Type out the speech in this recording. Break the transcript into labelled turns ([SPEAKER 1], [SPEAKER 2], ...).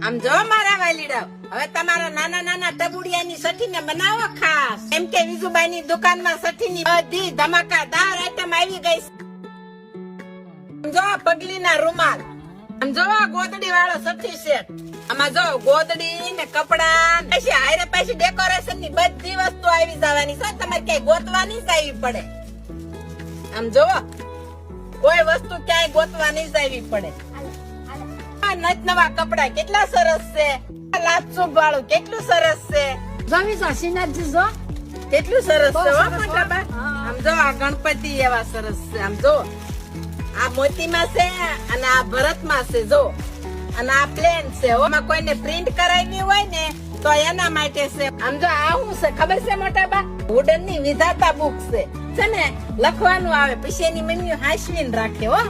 [SPEAKER 1] આમ જો મારા વાલીડા, હવે તમારા નાના નાના ટબુડિયાની સઠીને બનાવો ખાસ. એમ કે વિજુબાઈની દુકાનમાં સઠીની બધી ધમાકાદાર આઈટમ આવી ગઈ છે. આમ જો પગલીના રૂમાલ, આમ જો ગોદડી વાળો સઠી સેટ, આમાં જો ગોદડી ને કપડા પછી હારે પછી ડેકોરેશન ની બધી વસ્તુ આવી જવાની છે. તમારે ક્યાંય ગોતવાની જ આવી પડે. આમ જો કોઈ વસ્તુ ક્યાંય ગોતવાની જ આવી પડે. નત નવા કપડા કેટલા સરસ છે. લાચું વાળું કેટલું સરસ છે. કેટલું સરસ છે હો મોટા બા. આમ જો આ ગણપતિ એવા સરસ છે. આમ જો આ મોતીમાં છે અને આ ભરતમાં છે જો, અને આ પ્લેન છે. આમાં કોઈને પ્રિન્ટ કરાવી હોય ને તો એના માટે છે. આમ જો આ શું છે ખબર છે મોટા બા? વુડન ની વિધાતા બુક છે ને, લખવાનું આવે પછી એની મમ્મી હાંસવીને રાખે હો.